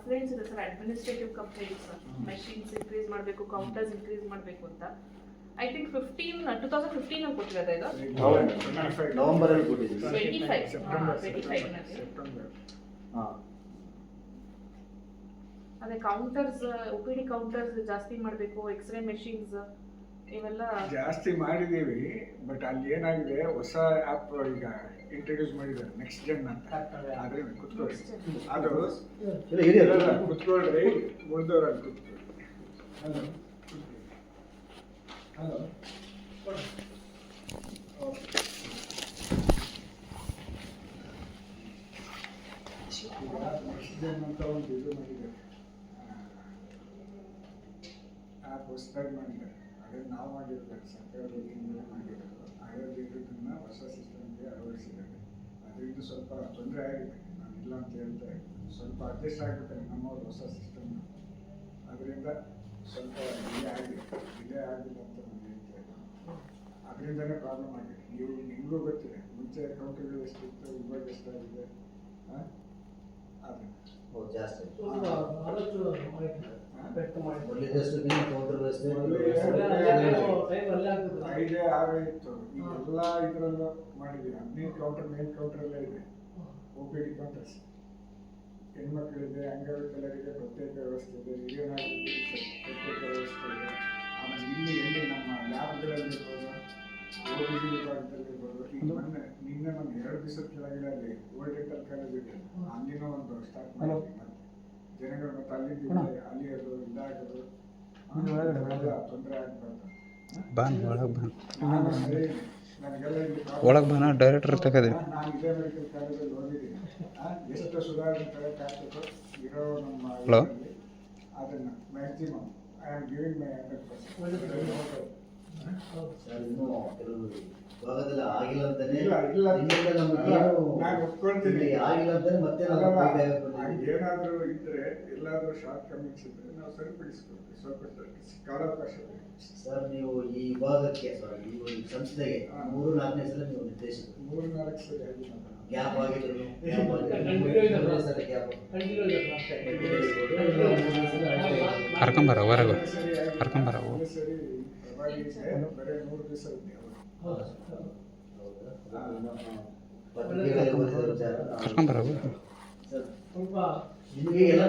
Complaints ಇದೆ sir, administrative complaints, machines increase ಮಾಡಬೇಕು, counters increase ಮಾಡಬೇಕು ಅಂತ. ಐ ಥಿಂಕ್ 2015 ಅಲ್ಲಿ ಕೊಟ್ಟಿರೋದು ಇದು, ನವೆಂಬರ್ ಅಲ್ಲಿ ಕೊಟ್ಟಿದ್ದೀವಿ. 25 ನಲ್ಲಿ. ಅದೇ ಕೌಂಟರ್ಸ್, OPD ಕೌಂಟರ್ಸ್ ಜಾಸ್ತಿ ಮಾಡಬೇಕು, ಎಕ್ಸ್ರೇ ಮೆಷಿನ್ಸ್ ಇವೆಲ್ಲ ಜಾಸ್ತಿ ಮಾಡಿದ್ದೀವಿ. ಬಟ್ ಅಲ್ಲಿ ಏನಾಗಿದೆ, ಹೊಸ ಆ್ಯಪ್ ಈಗ ಇಂಟ್ರೊಡ್ಯೂಸ್ ಮಾಡಿದ್ದಾರೆ, ನೆಕ್ಸ್ಟ್ ಜನ್ ಅಂತ. ಆದ್ರೆ ಕುತ್ಕೊಳ್ಳಿ, ಅದು ಕುತ್ಕೊಳ್ರಿ, ಉಳಿದವ್ರಲ್ಲಿ ಕುತ್ಕೊಳ್ಳಿ. ಹಲೋ ನೆಕ್ಸ್ಟ್ ಜನ್ ಅಂತ ಒಂದು ಇದು ಮಾಡಿದ್ದಾರೆ, ಆ್ಯಪ್ ಹೊಸದಾಗಿ ಮಾಡಿದ್ದಾರೆ. ಅದೇ ನಾವು ಮಾಡಿರ್ತಾರೆ, ಸರ್ಕಾರದ ವತಿಯಿಂದ ಮಾಡಿರೋದು. ಆಯುರ್ವೇದದನ್ನ ಹೊಸ ಸಿಸ್ಟಮ್ಗೆ ಅಳವಡಿಸಿದ್ದಾರೆ. ಅದರಿಂದ ಸ್ವಲ್ಪ ತೊಂದರೆ ಆಗಿದೆ, ನಾನು ಇಲ್ಲ ಅಂತ ಹೇಳ್ತಾ ಇದ್ದೀನಿ. ಸ್ವಲ್ಪ ಅಡ್ಜಸ್ಟ್ ಆಗಿರ್ತಾರೆ ನಮ್ಮವ್ರು ಹೊಸ ಸಿಸ್ಟಮ್. ಅದರಿಂದ ಸ್ವಲ್ಪ ಡಿಲೇ ಆಗಿಲ್ಲ ಅಂತ ನಾನು ಹೇಳ್ತಾ ಇದ್ದೀನಿ. ಅದರಿಂದನೇ ಪ್ರಾಬ್ಲಮ್ ಆಗಿದೆ. ನಿಮಗೂ ಗೊತ್ತಿದೆ, ಮುಂಚೆ ಕೌಂಟರ್ಗಳು ಎಷ್ಟಿತ್ತು, ಇವಾಗ ಎಷ್ಟಾಗಿದೆ. ಜಾಸ್ತಿ ಐದೇ ಆರು ಇತ್ತು, ಎಲ್ಲ ಇದರಲ್ಲೂ ಮಾಡಿದ್ವಿ. 15 ಕೌಂಟರ್ ಮೇನ್ ಕೌಂಟರಲ್ಲೇ ಇದೆ. OPD ಕೌಂಟರ್ಸ್, ಹೆಣ್ಮಕ್ಳಿದೆ, ಅಂಗವಿಕಲರಿಗೆ ಪ್ರತ್ಯೇಕ ವ್ಯವಸ್ಥೆ ಇದೆ, ಹಿರಿಯ ನಾಗರಿಕರಿಗೆ ಪ್ರತ್ಯೇಕ ವ್ಯವಸ್ಥೆ ಇದೆ. ಆಮೇಲೆ ಇಲ್ಲಿ ನಮ್ಮ ಲ್ಯಾಬ್ಗಳಲ್ಲಿರ್ಬೋದು, OPD ವಿಭಾಗದಲ್ಲಿರ್ಬೋದು. ಈಗ ನಿನ್ನೆ ಒಂದು 2 ದಿವಸದ ಕೆಳಗಡೆ ಅಲ್ಲಿ ಓಲ್ಡ್ ಡೆಂಟಲ್ ಕಾಲೇಜ್ ಇದೆ, ಅಲ್ಲಿನ ಒಂದು ಸ್ಟಾರ್ಟ್ ಮಾಡಿದ್ವಿ. ಮತ್ತೆ ಜನಗಳು ಮತ್ತೆ ಅಲ್ಲಿದ್ದು ಅಲಿಯೋದು, ಇದಾಗೋದು, ತೊಂದರೆ ಆಗ್ಬಾರ್ದು. ಒಳಗೆ ಬಾನ ಡೈರೆಕ್ಟರ್ ತಗದೆ. ನಾನು ಇದೇ ಮೆಡಿಕಲ್ ಕಾಲೇಜಲ್ಲಿ ಓದಿದ್ದೀನಿ. ಎಷ್ಟು ಸುಧಾರಣೆ ತಗೋಕ್ಕಾಗ್ತದೋ ಇರೋ ನಮ್ಮ ಅದನ್ನು ಮ್ಯಾಕ್ಸಿಮಮ್ ಐ ಆಮ್ ಗಿವಿಂಗ್ ಮೈ 100%. ಭಾಗದಲ್ಲಿ ಆಗಿಲ್ಲ ಅಂತಾನೆ ನಾನು ಒಪ್ಕೊಳ್ತೀನಿ. ಆಗಿಲ್ಲ ಅಂತಾನೆ ಮತ್ತೆ ಏನಾದರೂ ಇದ್ರೆ, ಎಲ್ಲಾದರೂ ಶಾರ್ಟ್ ಕಮಿಂಗ್ಸ್ ಇದ್ರೆ ನಾವು ಸರಿಪಡಿಸ್ಕೊಳ್ತೀವಿ. ಸ್ವಲ್ಪ ಕಾಲಾವಕಾಶ ಬೇಕು ಸರ್. ನೀವು ಈ ವಿಭಾಗಕ್ಕೆ, ಈ ಸಂಸ್ಥೆಗೆ 3-4ನೇ ಸಲ ನೀವು ನಿರ್ದೇಶಕ. 3-4 ಸರಿ ಆಗಿಲ್ಲ, ಗ್ಯಾಪ್ ಆಗಿದ್ರು ಕರ್ಕೊಂಬರ ಹೊರಗೆ ಕರ್ಕೊಂಬರ. ಸರಿ ಪರವಾಗಿಲ್ಲ, ಬರೀ 3 ದಿವಸ ಕರ್ಕೊಂಬರ ನಿಮಗೆ ಎಲ್ಲ